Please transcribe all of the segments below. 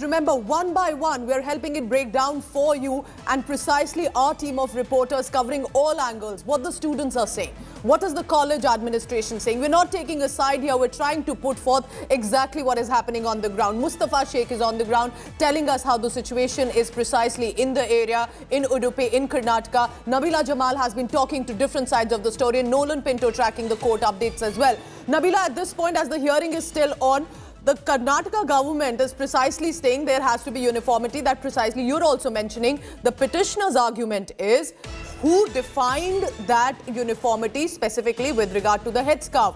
Remember, one by one, we're helping it break down for you, and precisely our team of reporters covering all angles, what the students are saying, what is the college administration saying. We're not taking a side here, we're trying to put forth exactly what is happening on the ground. Mustafa Sheikh is on the ground telling us how the situation is precisely in the area, in Udupi, in Karnataka. Nabila Jamal has been talking to different sides of the story, and Nolan Pinto tracking the court updates as well. Nabila, at this point, as the hearing is still on, the Karnataka government is precisely saying there has to be uniformity. That precisely you're also mentioning. The petitioner's argument is who defined that uniformity specifically with regard to the headscarf.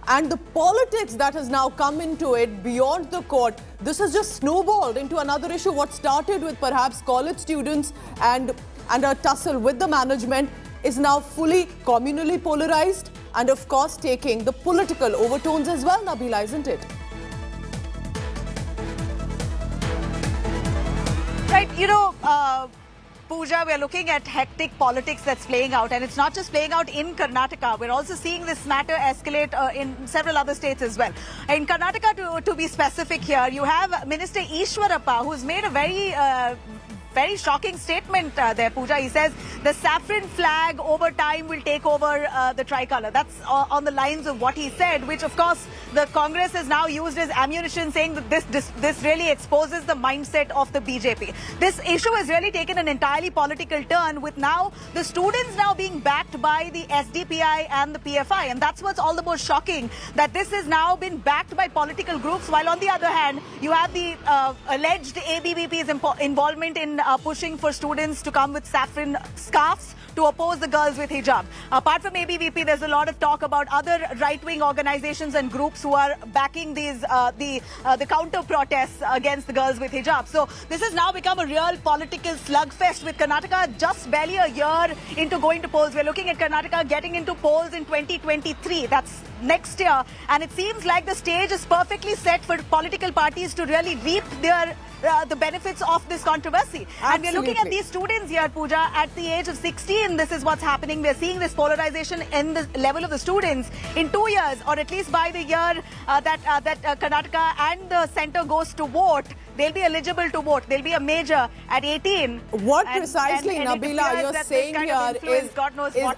And the politics that has now come into it beyond the court, this has just snowballed into another issue. What started with perhaps college students and a tussle with the management is now fully communally polarized and of course taking the political overtones as well, Nabila, isn't it? Right, Pooja, we are looking at hectic politics that's playing out, and it's not just playing out in Karnataka. We're also seeing this matter escalate in several other states as well. In Karnataka, to be specific here, you have Minister Ishwarappa, who's made a very shocking statement there, Pooja. He says the saffron flag over time will take over the tricolour. That's on the lines of what he said, which of course the Congress has now used as ammunition, saying that this really exposes the mindset of the BJP. This issue has really taken an entirely political turn, with now the students now being backed by the SDPI and the PFI, and that's what's all the more shocking, that this has now been backed by political groups, while on the other hand you have the alleged ABVP's involvement in pushing for students to come with saffron scarves to oppose the girls with hijab. Apart from ABVP, there's a lot of talk about other right-wing organizations and groups who are backing these the counter protests against the girls with hijab. So this has now become a real political slugfest, with Karnataka just barely a year into going to polls. We're looking at Karnataka getting into polls in 2023. That's next year, and it seems like the stage is perfectly set for political parties to really reap the benefits of this controversy. Absolutely. And we're looking at these students here, Pooja, at the age of 16. This is what's happening. We're seeing this polarization in the level of the students. In 2 years, or at least by the year that Karnataka and the centre goes to vote, they'll be eligible to vote. They'll be a major at 18. What precisely, Nabila, you're saying here is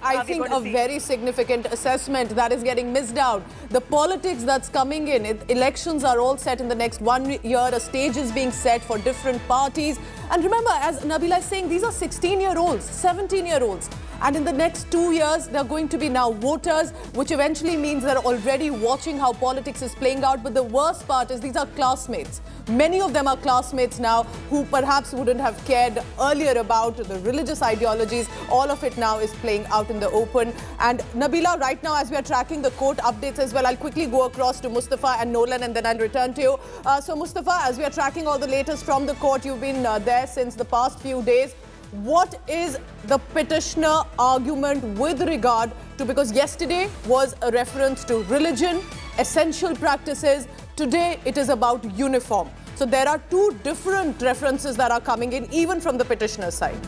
I think, a very significant assessment that is getting missed out. The politics that's coming in, elections are all set in the next 1 year. A stage is being set for different parties. And remember, as Nabila is saying, these are 16-year-olds, 17-year-olds. And in the next 2 years, they're going to be now voters, which eventually means they're already watching how politics is playing out. But the worst part is these are classmates. Many of them are classmates now who perhaps wouldn't have cared earlier about the religious ideologies. All of it now is playing out in the open. And Nabila, right now, as we are tracking the court updates as well, I'll quickly go across to Mustafa and Nolan, and then I'll return to you. So Mustafa, as we are tracking all the latest from the court, you've been there since the past few days. What is the petitioner argument with regard to, because yesterday was a reference to religion, essential practices, today it is about uniform. So there are two different references that are coming in, even from the petitioner's side.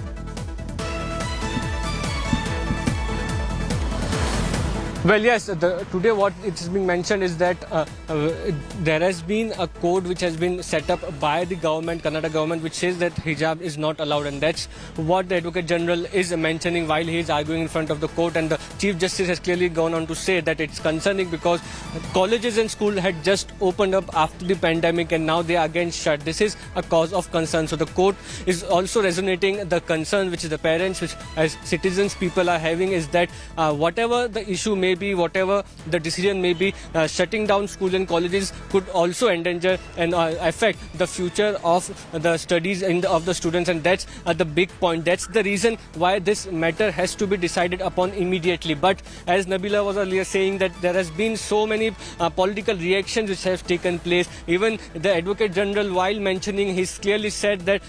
Well, yes, today what it's being mentioned is that there has been a code which has been set up by the government, Karnataka government, which says that hijab is not allowed, and that's what the Advocate General is mentioning while he is arguing in front of the court. And the Chief Justice has clearly gone on to say that it's concerning because colleges and schools had just opened up after the pandemic, and now they are again shut. This is a cause of concern. So the court is also resonating the concern which the parents, which as citizens, people are having, is that whatever the issue may be, whatever the decision may be, shutting down schools and colleges could also endanger and affect the future of the studies of the students, and that's the big point. That's the reason why this matter has to be decided upon immediately. But as Nabila was earlier saying, that there has been so many political reactions which have taken place. Even the Advocate General, while mentioning, he's clearly said that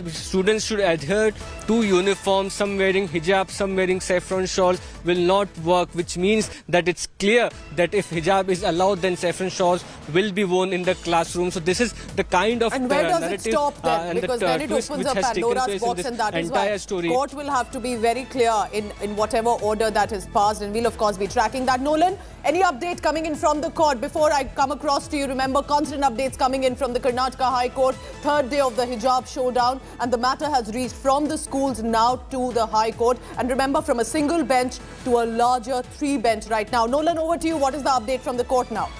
students should adhere to uniform. Some wearing hijab, some wearing saffron shawls will not work, which means that it's clear that if hijab is allowed, then saffron shawls will be worn in the classroom. So this is the kind of and where does narrative it stop then? Because then it opens a Pandora's box, and that is why court will have to be very clear in whatever order that is passed, and we'll of course be tracking that. Nolan, any update coming in from the court before I come across to you? Remember, constant updates coming in from the Karnataka High Court. Third day of the hijab showdown, and the matter has reached from the schools now to the High Court. And remember, from a single bench to a larger 3-bench right now. Nolan, over to you. What is the update from the court now?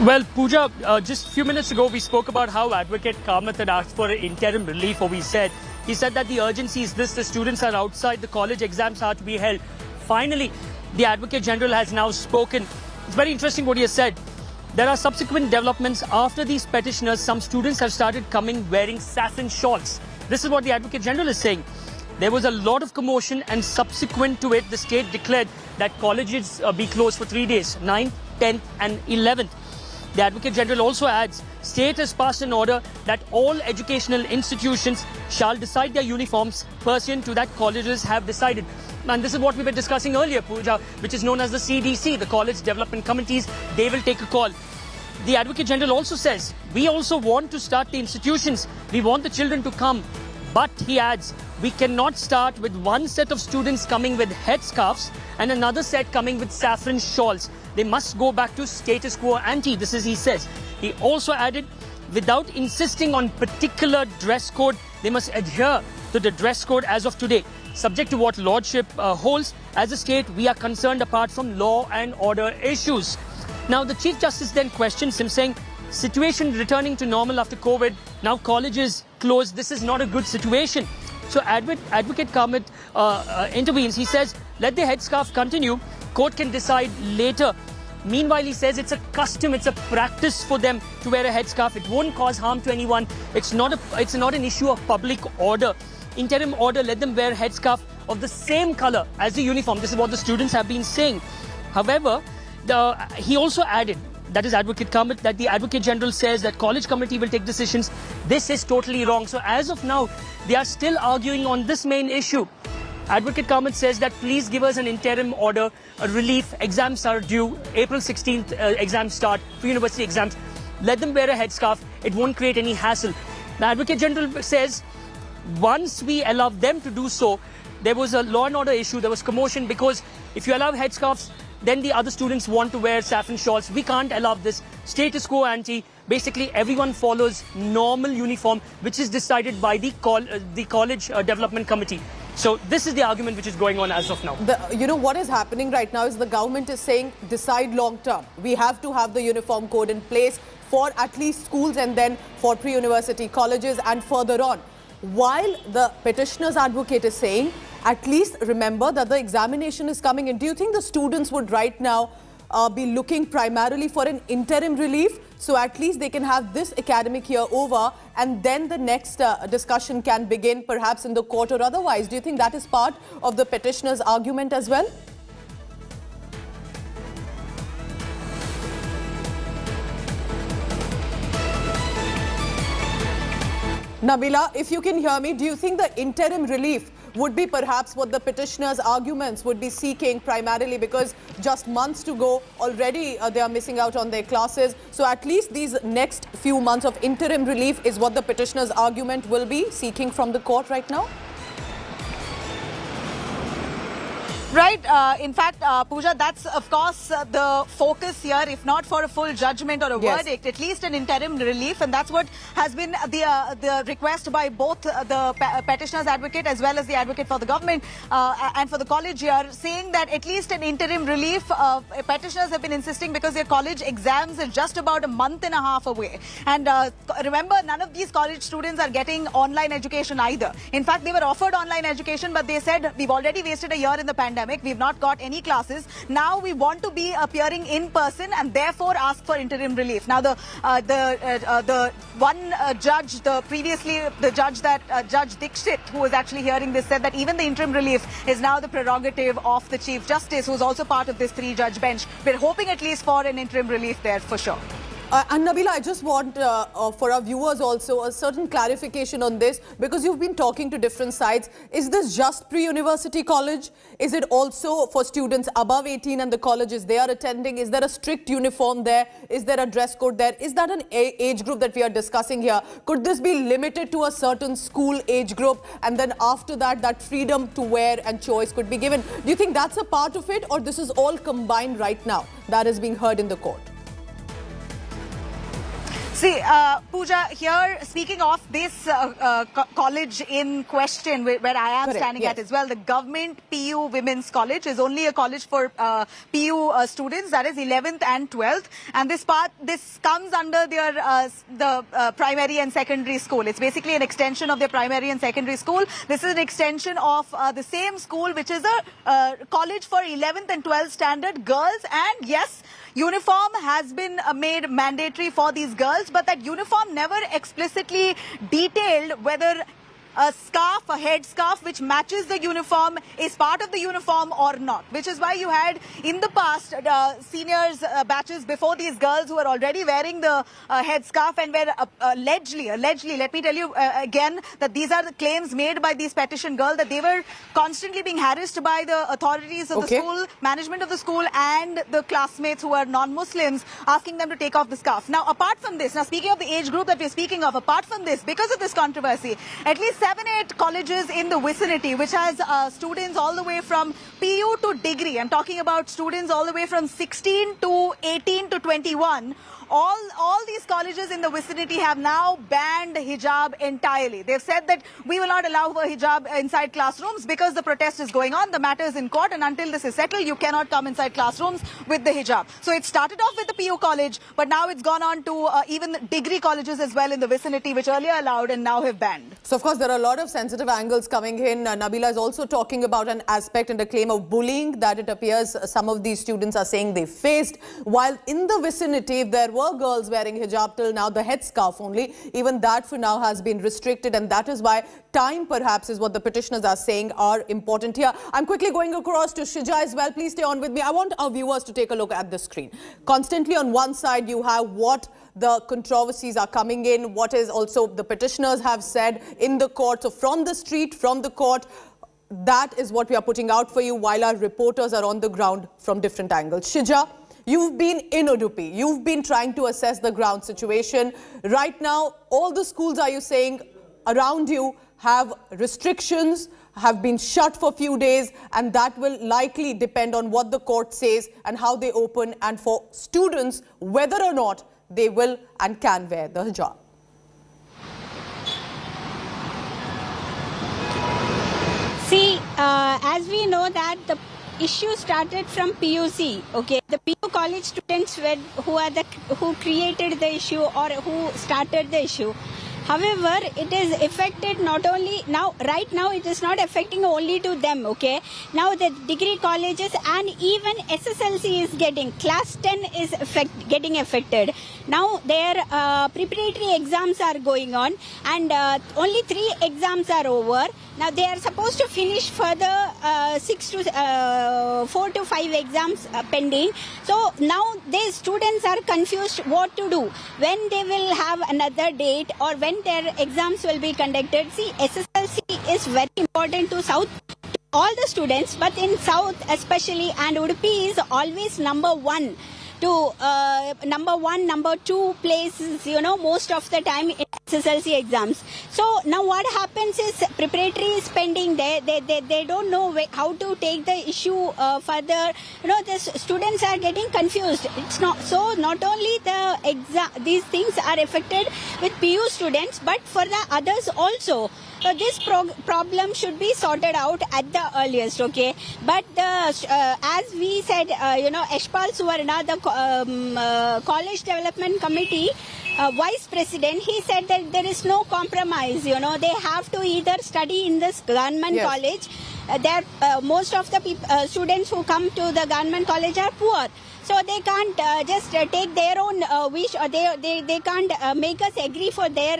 Well, Pooja, just a few minutes ago, we spoke about how Advocate Kamath had asked for interim relief, or he said that the urgency is this: the students are outside, the college exams are to be held. Finally, the Advocate General has now spoken. It's very interesting what he has said. There are subsequent developments after these petitioners. Some students have started coming wearing saffron shawls. This is what the Advocate General is saying. There was a lot of commotion, and subsequent to it, the state declared that colleges be closed for 3 days, 9th, 10th and 11th. The Advocate General also adds, state has passed an order that all educational institutions shall decide their uniforms pursuant to that colleges have decided. And this is what we were discussing earlier, Pooja, which is known as the CDC, the College Development Committees. They will take a call. The Advocate General also says, we also want to start the institutions. We want the children to come. But he adds, we cannot start with one set of students coming with headscarves and another set coming with saffron shawls. They must go back to status quo ante. This is, he says. He also added, without insisting on particular dress code, they must adhere to the dress code as of today. Subject to what Lordship holds, as a state, we are concerned apart from law and order issues. Now, the Chief Justice then questions him, saying, situation returning to normal after COVID, now colleges closed, this is not a good situation. So Advocate Kamath intervenes. He says, let the headscarf continue. Court can decide later. Meanwhile, he says it's a custom, it's a practice for them to wear a headscarf. It won't cause harm to anyone. It's not an issue of public order. Interim order, let them wear a headscarf of the same color as the uniform. This is what the students have been saying. However, he also added, that is Advocate Kamath, that the Advocate General says that college committee will take decisions. This is totally wrong. So as of now, they are still arguing on this main issue. Advocate Kamath says that please give us an interim order, a relief. Exams are due. April 16th exams start for university exams. Let them wear a headscarf. It won't create any hassle. The Advocate General says once we allow them to do so, there was a law and order issue. There was commotion because if you allow headscarves, then the other students want to wear saffron shawls. We can't allow this. Status quo ante. Basically, everyone follows normal uniform, which is decided by the College Development Committee. So this is the argument which is going on as of now. You know what is happening right now is the government is saying decide long term. We have to have the uniform code in place for at least schools and then for pre-university colleges and further on. While the petitioner's advocate is saying, at least remember that the examination is coming in. Do you think the students would right now be looking primarily for an interim relief? So at least they can have this academic year over and then the next discussion can begin perhaps in the court or otherwise. Do you think that is part of the petitioner's argument as well? Nabila, if you can hear me, do you think the interim relief would be perhaps what the petitioner's arguments would be seeking primarily, because just months to go, already they are missing out on their classes. So at least these next few months of interim relief is what the petitioner's argument will be seeking from the court right now? Right. In fact, Pooja, that's of course the focus here. If not for a full judgment or a verdict, at least an interim relief, and that's what has been the request by both the petitioner's advocate as well as the advocate for the government and for the college here, saying that at least an interim relief. Petitioners have been insisting because their college exams are just about a month and a half away, and remember, none of these college students are getting online education either. In fact, they were offered online education, but they said we've already wasted a year in the pandemic. We've not got any classes. Now we want to be appearing in person and therefore ask for interim relief. Now the one judge, the judge that Judge Dixit, who was actually hearing this, said that even the interim relief is now the prerogative of the Chief Justice, who's also part of this 3-judge bench. We're hoping at least for an interim relief there for sure. And Nabila, I just want for our viewers also a certain clarification on this, because you've been talking to different sides. Is this just pre-university college? Is it also for students above 18 and the colleges they are attending? Is there a strict uniform there? Is there a dress code there? Is that an age group that we are discussing here? Could this be limited to a certain school age group, and then after that, that freedom to wear and choice could be given? Do you think that's a part of it, or this is all combined right now that is being heard in the court? See, Pooja, here, speaking of this college in question, where I am standing at as well, the government PU Women's College is only a college for PU students, that is 11th and 12th. And this comes under their the primary and secondary school. It's basically an extension of their primary and secondary school. This is an extension of the same school, which is a college for 11th and 12th standard girls. And yes, uniform has been made mandatory for these girls, but that uniform never explicitly detailed whether a scarf, a headscarf which matches the uniform is part of the uniform or not, which is why you had in the past seniors batches before these girls who are already wearing the headscarf and were allegedly, let me tell you again that these are the claims made by these petition girls, that they were constantly being harassed by the authorities of the school, management of the school, and the classmates who are non-Muslims, asking them to take off the scarf. Now, apart from this, now speaking of the age group that we're speaking of, apart from this, because of this controversy, at least 7-8 colleges in the vicinity, which has students all the way from PU to degree. I'm talking about students all the way from 16 to 18 to 21. All these colleges in the vicinity have now banned hijab entirely. They've said that we will not allow for hijab inside classrooms because the protest is going on. The matter is in court, and until this is settled, you cannot come inside classrooms with the hijab. So it started off with the PU college, but now it's gone on to even degree colleges as well in the vicinity, which earlier allowed and now have banned. So, of course, there are a lot of sensitive angles coming in. Nabila is also talking about an aspect and a claim of bullying that it appears some of these students are saying they faced. While in the vicinity, if there were girls wearing hijab till now, the headscarf only, even that for now has been restricted, and that is why time perhaps is what the petitioners are saying are important here. I'm quickly going across to Shija as well. Please stay on with me. I want our viewers to take a look at the screen. Constantly on one side you have what the controversies are coming in, what is also the petitioners have said in the court. So from the street, from the court, that is what we are putting out for you, while our reporters are on the ground from different angles. Shija, you've been in Udupi. You've been trying to assess the ground situation. Right now, all the schools, are you saying, around you have restrictions, have been shut for a few days, and that will likely depend on what the court says and how they open, and for students, whether or not they will and can wear the hijab. See, as we know that the issue started from PUC, okay? The PU college students were who created the issue or who started the issue. However, it is affected not only now, right now it is not affecting only to them, okay? Now the degree colleges and even SSLC is getting, class 10 is getting affected. Now their preparatory exams are going on, and only 3 exams are over. Now they are supposed to finish further 4 to 5 exams pending. So now these students are confused what to do, when they will have another date or when their exams will be conducted. See, SSLC is very important to South, all the students, but in South especially, and Udupi is always number 1 to number 2 places, you know, most of the time in SSLC exams. So now what happens is preparatory is pending. They don't know how to take the issue further. You know, the students are getting confused. It's not so. Not only the these things are affected with PU students, but for the others also. So this problem should be sorted out at the earliest, okay? But as we said, you know, Eshpal Suvarna, the College Development Committee Vice President, he said that there is no compromise, you know, they have to either study in this government college. Most of the students who come to the government college are poor. So they can't just take their own wish, or they can't make us agree for their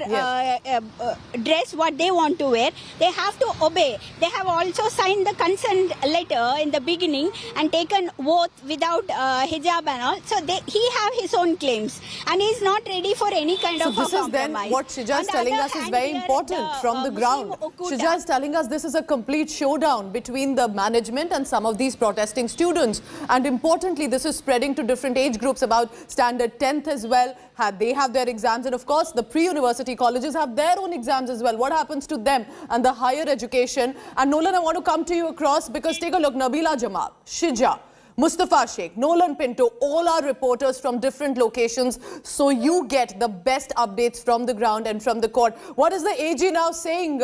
dress what they want to wear. They have to obey. They have also signed the consent letter in the beginning and taken oath without hijab and all. So he have his own claims, and he is not ready for any kind of a compromise. So this is then what Shija is telling us is very important from the ground. Shija is telling us this is a complete showdown between the management and some of these protesting students. And importantly, this is spreading to different age groups, about standard 10th as well. They have their exams, and of course the pre-university colleges have their own exams as well. What happens to them and the higher education? And Nolan, I want to come to you across, because take a look, Nabila Jamal, Shija, Mustafa Sheikh, Nolan Pinto, all our reporters from different locations, so you get the best updates from the ground and from the court. What is the AG now saying,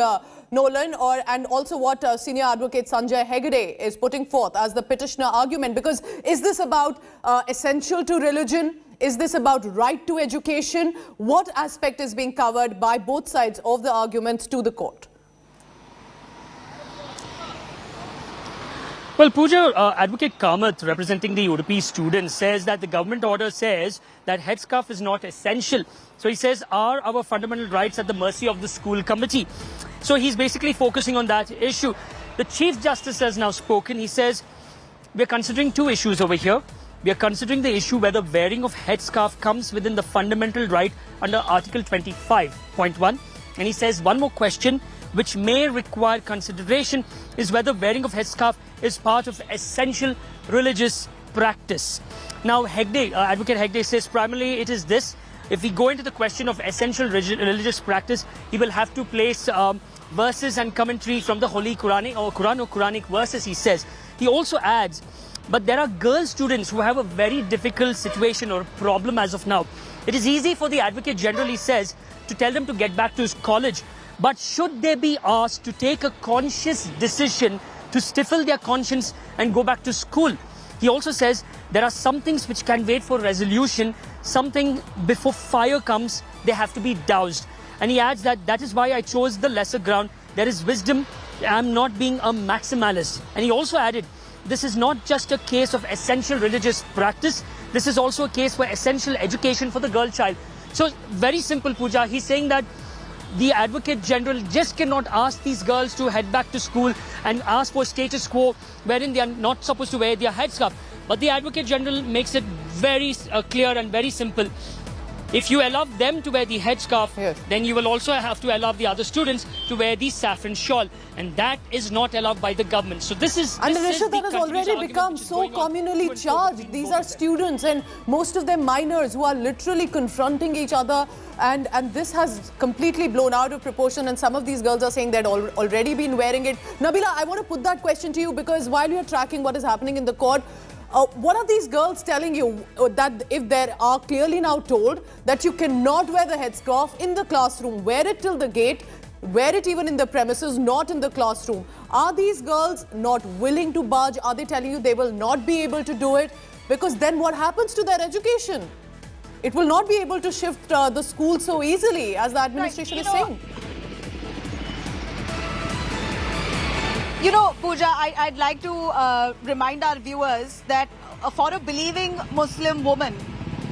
Nolan, and also what senior advocate Sanjay Hegde is putting forth as the petitioner argument? Because is this about essential to religion? Is this about right to education? What aspect is being covered by both sides of the arguments to the court? Well, Pooja, Advocate Kamath, representing the Udupi students, says that the government order says that headscarf is not essential. So he says, are our fundamental rights at the mercy of the school committee? So he's basically focusing on that issue. The Chief Justice has now spoken. He says, we're considering two issues over here. We are considering the issue whether wearing of headscarf comes within the fundamental right under Article 25.1. And he says one more question which may require consideration is whether wearing of headscarf is part of essential religious practice. Now, Advocate Hegde says primarily it is this. If we go into the question of essential religious practice, he will have to place verses and commentary from the Holy Quranic or Quranic verses, he says. He also adds, but there are girl students who have a very difficult situation or problem as of now. It is easy for the Advocate General, he says, to tell them to get back to college. But should they be asked to take a conscious decision to stifle their conscience and go back to school? He also says there are some things which can wait for resolution. Something before fire comes, they have to be doused. And he adds that is why I chose the lesser ground. There is wisdom. I'm not being a maximalist. And he also added, this is not just a case of essential religious practice. This is also a case for essential education for the girl child. So very simple, Pooja. He's saying that the Advocate General just cannot ask these girls to head back to school and ask for status quo wherein they are not supposed to wear their headscarf. But the Advocate General makes it very clear and very simple. If you allow them to wear the headscarf, then you will also have to allow the other students to wear the saffron shawl. And that is not allowed by the government. So this is... And Anisha, that has already become so communally charged. These are students, and most of them minors, who are literally confronting each other. And this has completely blown out of proportion. And some of these girls are saying they'd already been wearing it. Nabila, I want to put that question to you, because while you're tracking what is happening in the court, what are these girls telling you that if they are clearly now told that you cannot wear the headscarf in the classroom, wear it till the gate, wear it even in the premises, not in the classroom? Are these girls not willing to budge? Are they telling you they will not be able to do it? Because then what happens to their education? It will not be able to shift the school so easily, as the administration is saying. You know, Pooja, I'd like to remind our viewers that for a believing Muslim woman,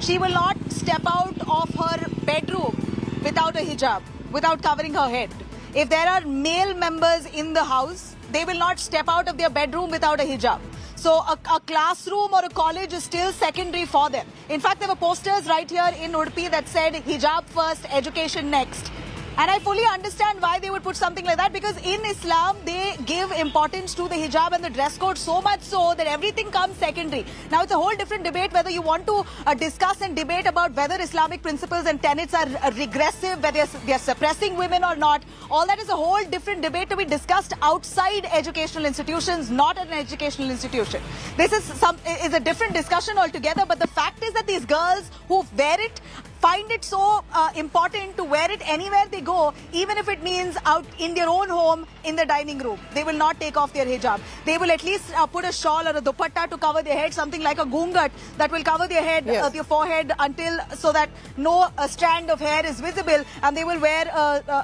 she will not step out of her bedroom without a hijab, without covering her head. If there are male members in the house, they will not step out of their bedroom without a hijab. So a classroom or a college is still secondary for them. In fact, there were posters right here in Udupi that said hijab first, education next. And I fully understand why they would put something like that, because in Islam, they give importance to the hijab and the dress code so much so that everything comes secondary. Now, it's a whole different debate whether you want to discuss and debate about whether Islamic principles and tenets are regressive, whether they are suppressing women or not. All that is a whole different debate to be discussed outside educational institutions, not at an educational institution. This is a different discussion altogether, but the fact is that these girls who wear it find it so important to wear it anywhere they go, even if it means out in their own home in the dining room. They will not take off their hijab. They will at least put a shawl or a dupatta to cover their head, something like a gungat that will cover their head, their forehead until so that no strand of hair is visible, and they will wear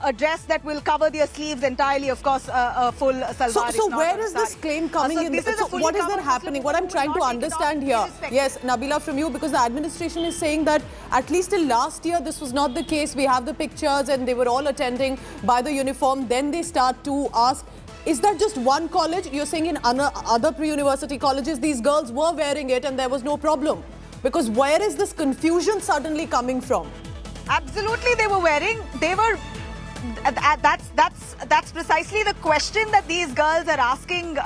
a dress that will cover their sleeves entirely, of course, a full salwar. So where is this claim coming in? So what is that happening? What I'm trying to understand here, yes, Nabila, from you, because the administration is saying that at least till last year this was not the case. We have the pictures and they were all attending by the uniform. Then they start to ask, is that just one college? You're saying in other pre-university colleges these girls were wearing it and there was no problem. Because where is this confusion suddenly coming from? Absolutely, they were wearing. That's precisely the question that these girls are asking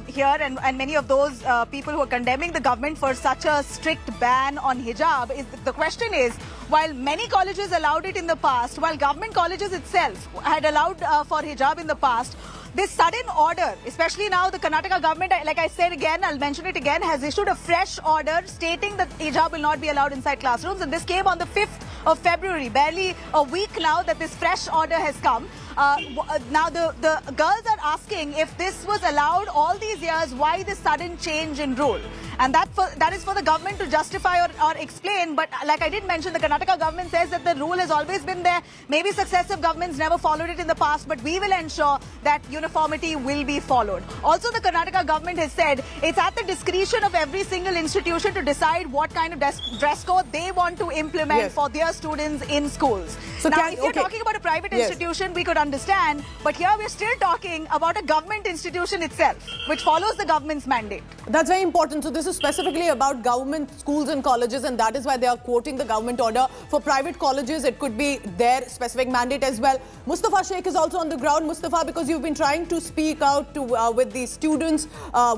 here, and many of those people who are condemning the government for such a strict ban on hijab. The question is, while many colleges allowed it in the past, while government colleges itself had allowed for hijab in the past, this sudden order, especially now the Karnataka government, like I said again, I'll mention it again, has issued a fresh order stating that hijab will not be allowed inside classrooms, and this came on the 5th of February, barely a week now that this fresh order has come. Now the girls are asking, if this was allowed all these years, why this sudden change in rule? And that is for the government to justify or explain. But like I did mention, the Karnataka government says that the rule has always been there. Maybe successive governments never followed it in the past, but we will ensure that uniformity will be followed. Also, the Karnataka government has said it's at the discretion of every single institution to decide what kind of dress code they want to implement for their students in schools. So now, if you're talking about a private institution, we could understand, but here we're still talking about a government institution itself, which follows the government's mandate. That's very important. So this is specifically about government schools and colleges, and that is why they are quoting the government order. For private colleges, it could be their specific mandate as well. Mustafa Sheikh is also on the ground. Mustafa, because you've been trying to speak out to with the students,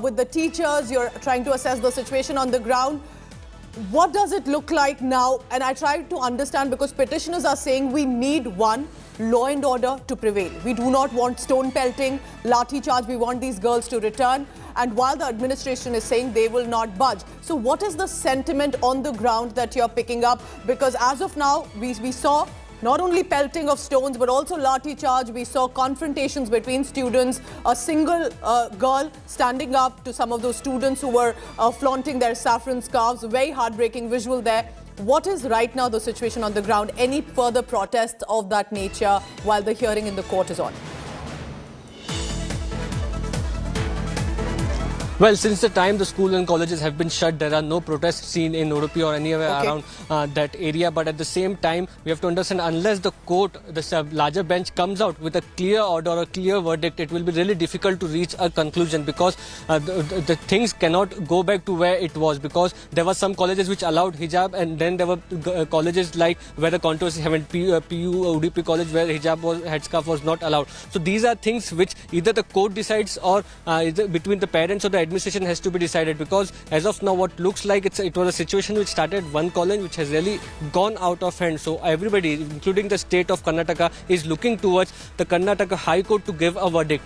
with the teachers, you're trying to assess the situation on the ground. What does it look like now? And I try to understand, because petitioners are saying we need one, law and order to prevail. We do not want stone pelting, lathi charge. We want these girls to return. And while the administration is saying they will not budge. So what is the sentiment on the ground that you're picking up? Because as of now, we saw not only pelting of stones, but also lathi charge. We saw confrontations between students, a single girl standing up to some of those students who were flaunting their saffron scarves. Very heartbreaking visual there. What is right now the situation on the ground? Any further protests of that nature while the hearing in the court is on? Well, since the time the schools and colleges have been shut, there are no protests seen in Udupi or anywhere around that area. But at the same time, we have to understand, unless the court, the larger bench comes out with a clear order or a clear verdict, it will be really difficult to reach a conclusion, because the things cannot go back to where it was, because there were some colleges which allowed hijab, and then there were colleges like where the controversy happened, PU Udupi college, where hijab headscarf was not allowed. So these are things which either the court decides, or either between the parents or the administration has to be decided, because as of now what looks like it was a situation which started one college which has really gone out of hand. So everybody, including the state of Karnataka, is looking towards the Karnataka High Court to give a verdict.